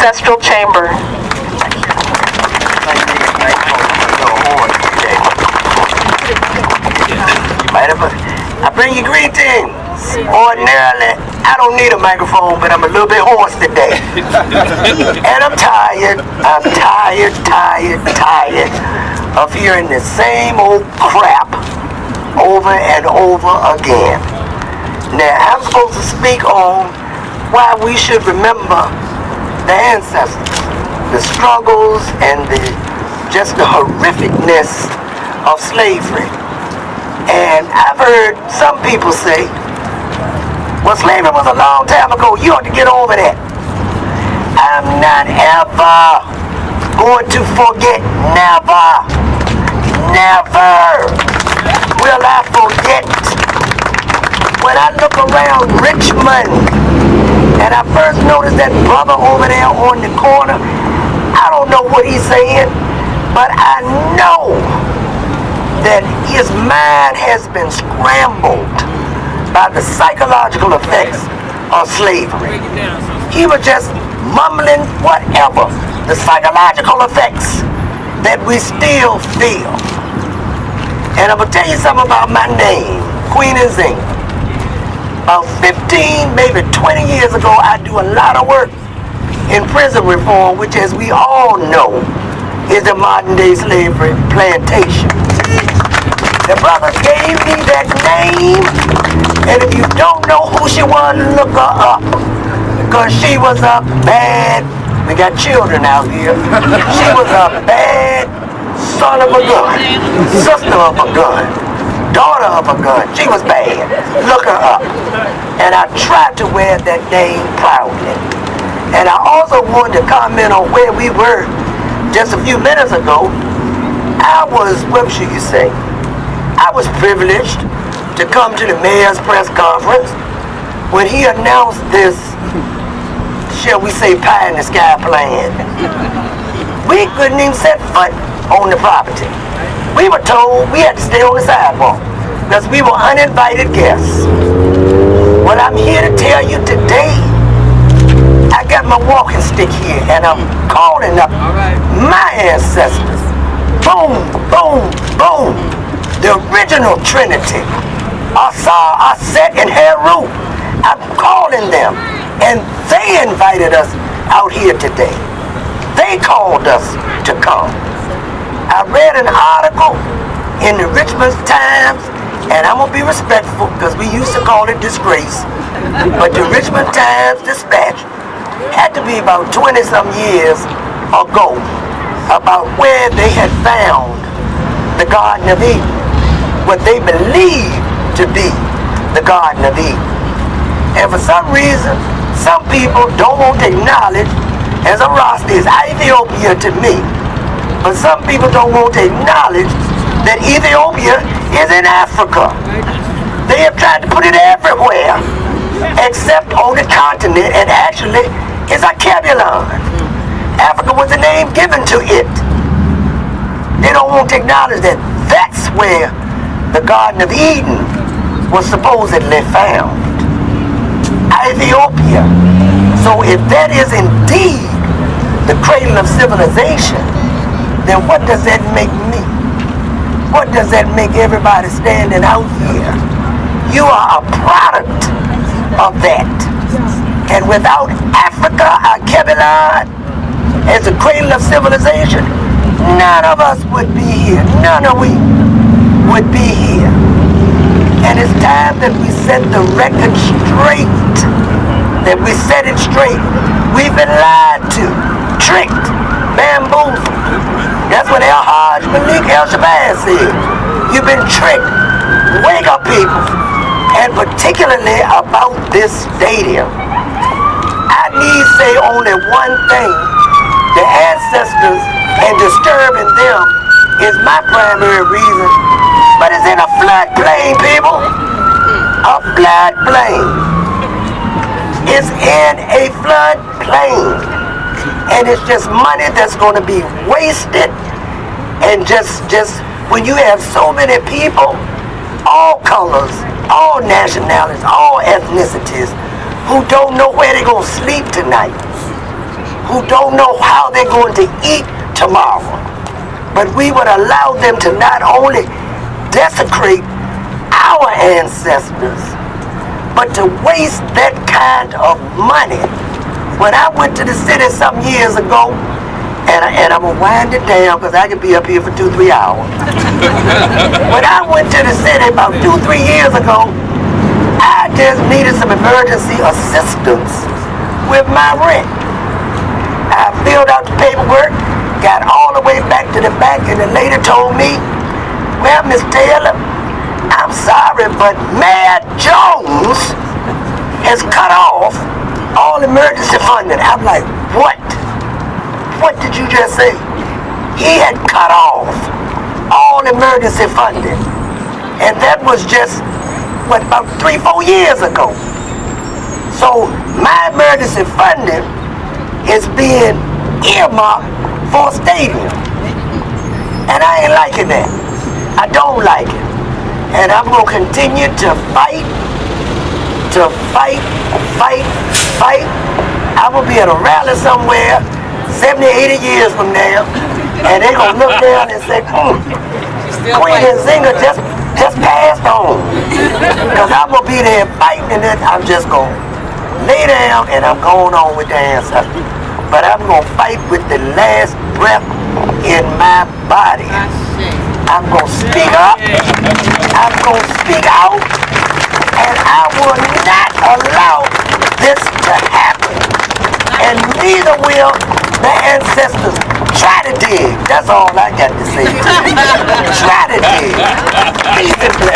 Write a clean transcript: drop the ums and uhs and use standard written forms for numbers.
ancestral chamber. I bring you greetings. Ordinarily, I don't need a microphone, but I'm a little bit hoarse today. And I'm tired of hearing the same old crap over and over again. Now, I'm supposed to speak on why we should remember the ancestors, the struggles and just the horrificness of slavery. And I've heard some people say, well, slavery was a long time ago, you ought to get over that. I'm not ever going to forget, never will I forget. When I look around Richmond, and I first noticed that brother over there on the corner, I don't know what he's saying, but I know that his mind has been scrambled by the psychological effects of slavery. He was just mumbling whatever, the psychological effects that we still feel. And I'm going to tell you something about my name, Queen Nzinga. About 15, maybe 20 years ago, I do a lot of work in prison reform, which, as we all know, is the modern-day slavery plantation. The brother gave me that name, and if you don't know who she was, look her up, because she was a bad, we got children out here, she was a bad son of a gun, sister of a gun, daughter of a gun. She was bad. Look her up. And I tried to wear that name proudly. And I also wanted to comment on where we were just a few minutes ago. I was, what should you say? I was privileged to come to the mayor's press conference when he announced this, shall we say, pie in the sky plan. We couldn't even set foot on the property. We were told we had to stay on the sidewalk because we were uninvited guests. What I'm here to tell you today, I got my walking stick here and I'm calling up my ancestors. Boom, boom, boom. The original Trinity, Asar, Aset, and Heru. I'm calling them, and they invited us out here today. They called us to come. I read an article in the Richmond Times, and I'm going to be respectful because we used to call it disgrace, but the Richmond Times Dispatch had to be about 20-some years ago about where they had found the Garden of Eden, what they believed to be the Garden of Eden. And for some reason, some people don't want to acknowledge, as a Rasta is Ethiopia to me, but some people don't want to acknowledge that Ethiopia is in Africa. They have tried to put it everywhere, except on the continent, and actually it's a Kebulon. Africa was the name given to it. They don't want to acknowledge that that's where the Garden of Eden was supposedly found. Ethiopia. So if that is indeed the cradle of civilization, then what does that make me? What does that make everybody standing out here? You are a product of that. And without Africa, our Kebulon, as the cradle of civilization, none of us would be here. None of we would be here. And it's time that we set the record straight. That we set it straight. We've been lied to, tricked, bamboozled. That's what El-Hajj Malik El-Shabazz said. You've been tricked. Wake up, people. And particularly about this stadium. I need say only one thing. The ancestors and disturbing them is my primary reason. But it's in a floodplain, people. A floodplain. It's in a floodplain. And it's just money that's going to be wasted. And just when you have so many people, all colors, all nationalities, all ethnicities, who don't know where they're going to sleep tonight. who don't know how they're going to eat tomorrow. But we would allow them to not only desecrate our ancestors, but to waste that kind of money. When I went to the city some years ago, and I'm going to wind it down because I could be up here for 2-3 hours. When I went to the city about 2-3 years ago, I just needed some emergency assistance with my rent. I filled out the paperwork, got all the way back to the back, and the lady told me, well, Miss Taylor, I'm sorry, but Mayor Jones has cut off all emergency funding. I'm like, what? What did you just say? He had cut off all emergency funding. And that was just, about 3-4 years ago. So my emergency funding is being earmarked for a stadium. And I ain't liking that. I don't like it. And I'm going to continue to fight. I will be at a rally somewhere 70, 80 years from now, and they're going to look down and say, Queen Nzinga just passed on. Because I'm going to be there fighting, and then I'm just going to lay down, and I'm going on with the ancestors. But I'm going to fight with the last breath in my body. I'm going to speak up, I'm going to speak out, and I will not allow this to happen. And neither will the ancestors. Try to dig. That's all I got to say. Try to dig. Peace and blessings.